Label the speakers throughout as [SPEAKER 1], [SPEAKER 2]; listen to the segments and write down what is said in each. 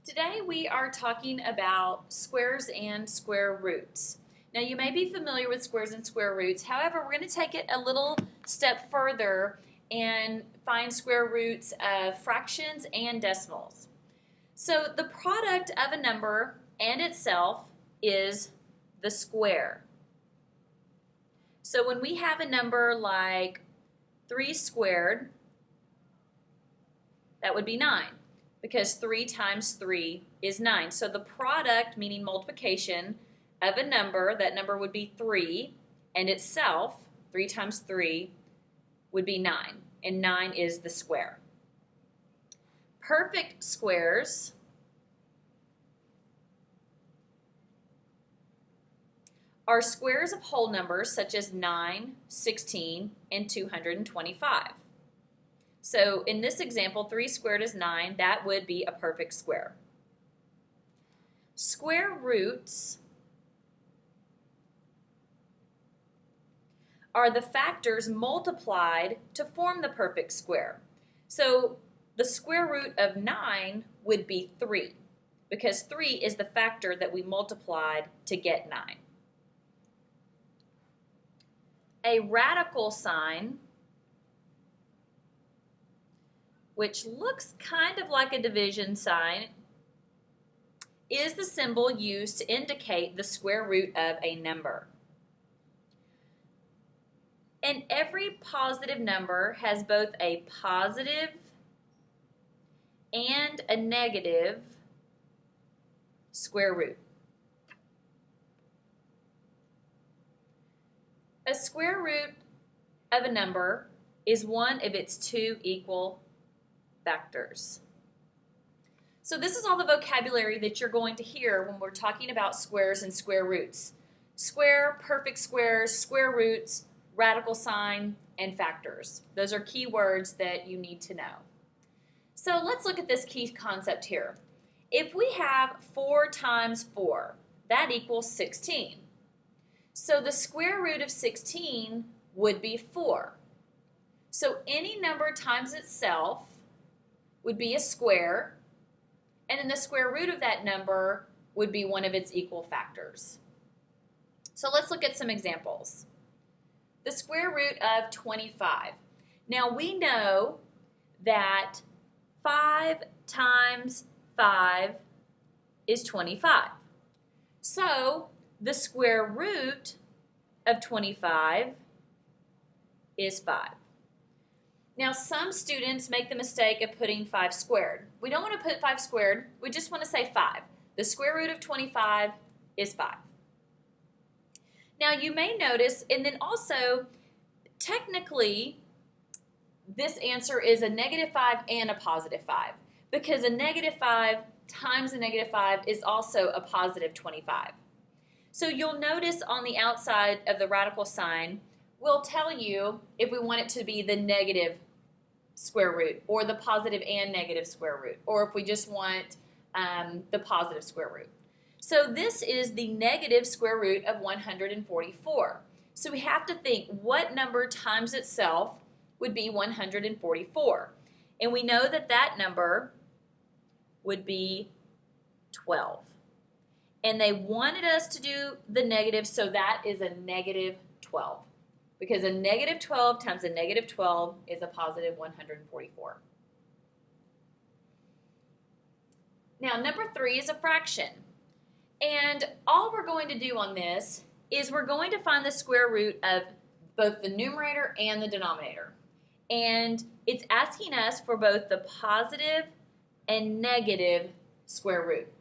[SPEAKER 1] Today we are talking about squares and square roots. Now you may be familiar with squares and square roots. However, we're going to take it a little step further and find square roots of fractions and decimals. So the product of a number and itself is the square. So when we have a number like 3 squared, that would be 9. Because 3 times 3 is 9. So the product, meaning multiplication, of a number, that number would be 3, and itself, 3 times 3, would be 9. And 9 is the square. Perfect squares are squares of whole numbers such as 9, 16, and 225. So in this example, 3 squared is 9. That would be a perfect square. Square roots are the factors multiplied to form the perfect square. So the square root of 9 would be 3, because 3 is the factor that we multiplied to get 9. A radical sign, which looks kind of like a division sign, is the symbol used to indicate the square root of a number. And every positive number has both a positive and a negative square root. A square root of a number is one of its two equal factors. So this is all the vocabulary that you're going to hear when we're talking about squares and square roots. Square, perfect squares, square roots, radical sign, and factors. Those are key words that you need to know. So let's look at this key concept here. If we have 4 times 4, that equals 16. So the square root of 16 would be 4. So any number times itself would be a square, and then the square root of that number would be one of its equal factors. So let's look at some examples. The square root of 25. Now we know that 5 times 5 is 25. So the square root of 25 is 5. Now, some students make the mistake of putting 5 squared. We don't want to put 5 squared. We just want to say 5. The square root of 25 is 5. Now, you may notice, and then also, technically, this answer is a negative 5 and a positive 5, because a negative 5 times a negative 5 is also a positive 25. So you'll notice on the outside of the radical sign, we'll tell you if we want it to be the negative square root or the positive and negative square root, or if we just want the positive square root. So this is the negative square root of 144. So we have to think what number times itself would be 144. And we know that that number would be 12. And they wanted us to do the negative, so that is a negative 12. Because a negative 12 times a negative 12 is a positive 144. Now, number 3 is a fraction. And all we're going to do on this is we're going to find the square root of both the numerator and the denominator. And it's asking us for both the positive and negative square root.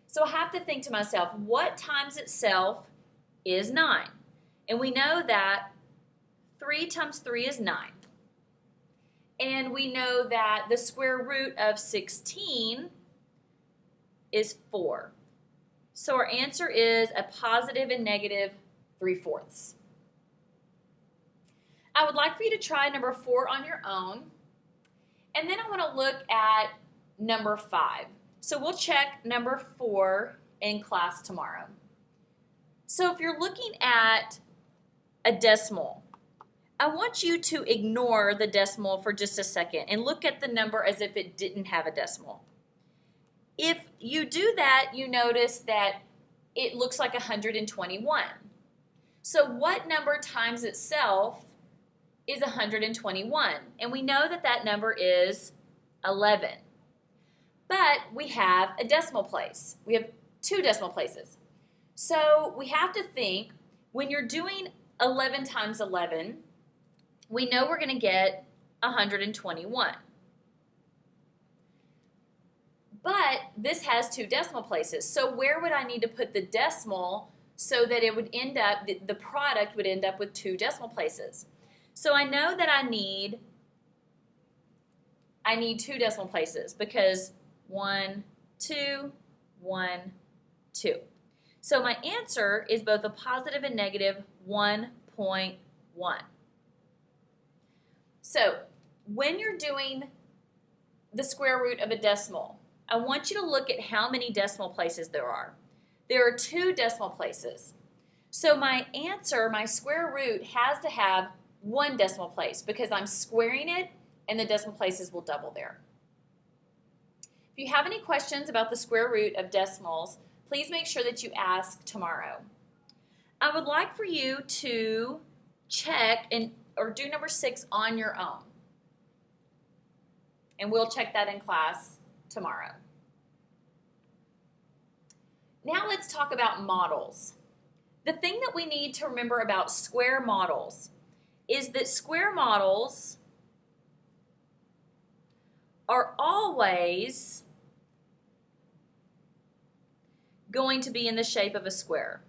[SPEAKER 1] So I have to think to myself, what times itself is 9? And we know that 3 times 3 is 9. And we know that the square root of 16 is 4. So our answer is a positive and negative 3/4. I would like for you to try number 4 on your own. And then I want to look at number 5. So we'll check number 4 in class tomorrow. So if you're looking at a decimal, I want you to ignore the decimal for just a second and look at the number as if it didn't have a decimal. If you do that, you notice that it looks like 121. So what number times itself is 121? And we know that that number is 11. But we have a decimal place. We have 2 decimal places. So we have to think, when you're doing 11 times 11, we know we're going to get 121. But this has 2 decimal places. So where would I need to put the decimal so that it would end up, the product would end up with 2 decimal places? So I know that I need 2 decimal places because 1, 2, 1, 2. So my answer is both a positive and negative 1.1. So when you're doing the square root of a decimal, I want you to look at how many decimal places there are. There are 2 decimal places. So my answer, my square root, has to have 1 decimal place because I'm squaring it and the decimal places will double there. If you have any questions about the square root of decimals, please make sure that you ask tomorrow. I would like for you to check or do number 6 on your own. And we'll check that in class tomorrow. Now let's talk about models. The thing that we need to remember about square models is that square models are always going to be in the shape of a square.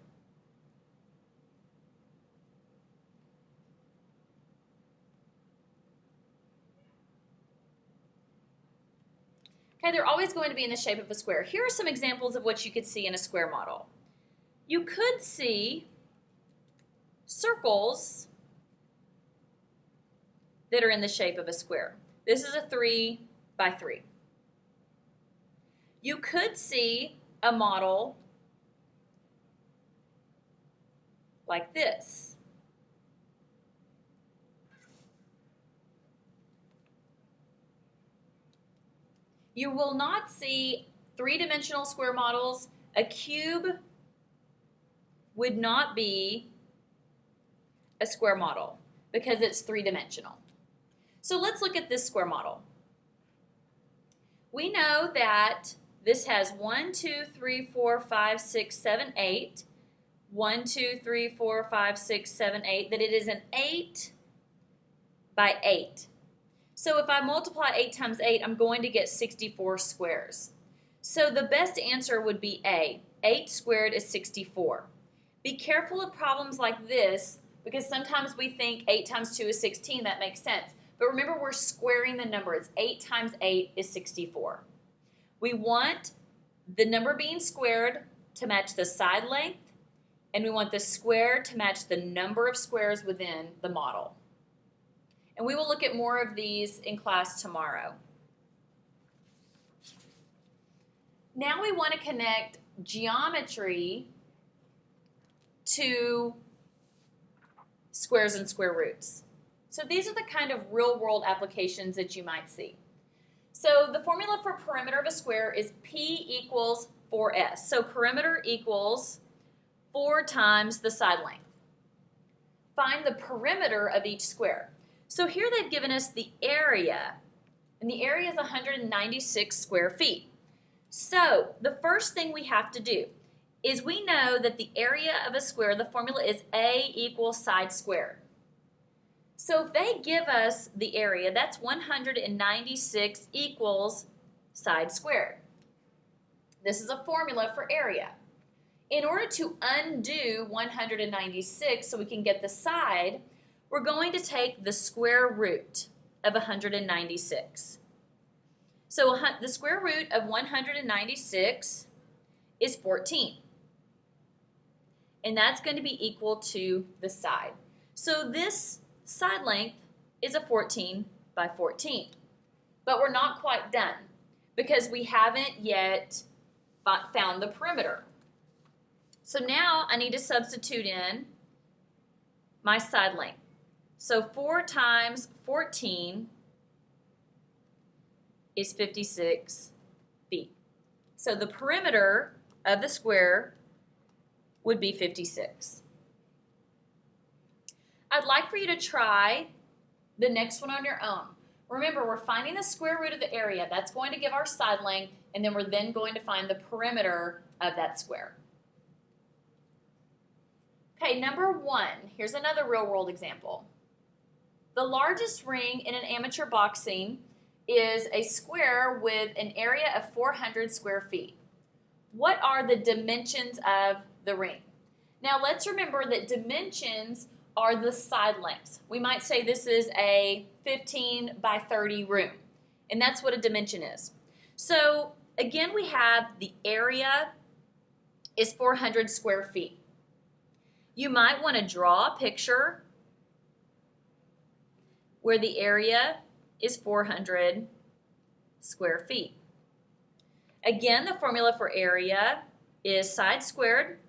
[SPEAKER 1] Okay, they're always going to be in the shape of a square. Here are some examples of what you could see in a square model. You could see circles that are in the shape of a square. This is a 3 by 3. You could see a model like this. You will not see 3-dimensional square models. A cube would not be a square model because it's 3-dimensional. So let's look at this square model. We know that this has 1, 2, 3, 4, 5, 6, 7, 8. 1, 2, 3, 4, 5, 6, 7, 8. That it is an 8 by 8. So if I multiply 8 times 8, I'm going to get 64 squares. So the best answer would be A. 8 squared is 64. Be careful of problems like this because sometimes we think 8 times 2 is 16. That makes sense. But remember, we're squaring the numbers. 8 times 8 is 64. We want the number being squared to match the side length, and we want the square to match the number of squares within the model. And we will look at more of these in class tomorrow. Now we want to connect geometry to squares and square roots. So these are the kind of real-world applications that you might see. So the formula for perimeter of a square is P equals 4S. So perimeter equals 4 times the side length. Find the perimeter of each square. So here they've given us the area, and the area is 196 square feet. So the first thing we have to do is we know that the area of a square, the formula is A equals side squared. So if they give us the area, that's 196 equals side squared. This is a formula for area. In order to undo 196 so we can get the side, we're going to take the square root of 196. So the square root of 196 is 14. And that's going to be equal to the side. So this side length is a 14 by 14. But we're not quite done because we haven't yet found the perimeter. So now I need to substitute in my side length. So 4 times 14 is 56 feet. So the perimeter of the square would be 56. I'd like for you to try the next one on your own. Remember, we're finding the square root of the area. That's going to give our side length, and then we're then going to find the perimeter of that square. Okay, number 1. Here's another real-world example. The largest ring in an amateur boxing is a square with an area of 400 square feet. What are the dimensions of the ring? Now, let's remember that dimensions are the side lengths. We might say this is a 15 by 30 room, and that's what a dimension is. So again, we have the area is 400 square feet. You might want to draw a picture where the area is 400 square feet. Again, the formula for area is side squared.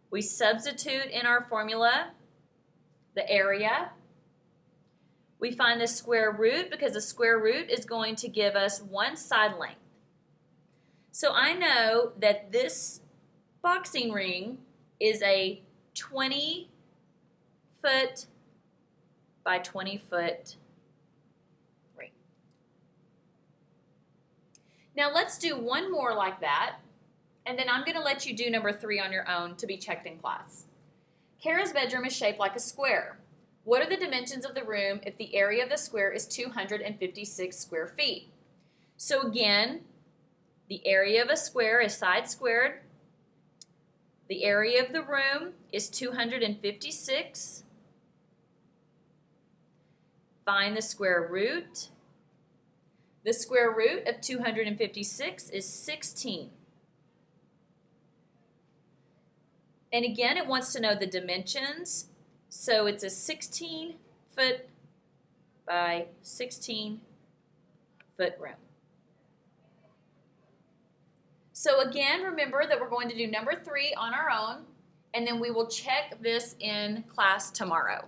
[SPEAKER 1] We substitute in our formula the area. We find the square root because the square root is going to give us one side length. So I know that this boxing ring is a 20 foot by 20 foot ring. Now let's do one more like that, and then I'm going to let you do number 3 on your own to be checked in class. Kara's bedroom is shaped like a square. What are the dimensions of the room if the area of the square is 256 square feet? So again, the area of a square is side squared. The area of the room is 256. Find the square root. The square root of 256 is 16. And again, it wants to know the dimensions. So it's a 16 foot by 16 foot room. So again, remember that we're going to do number 3 on our own, and then we will check this in class tomorrow.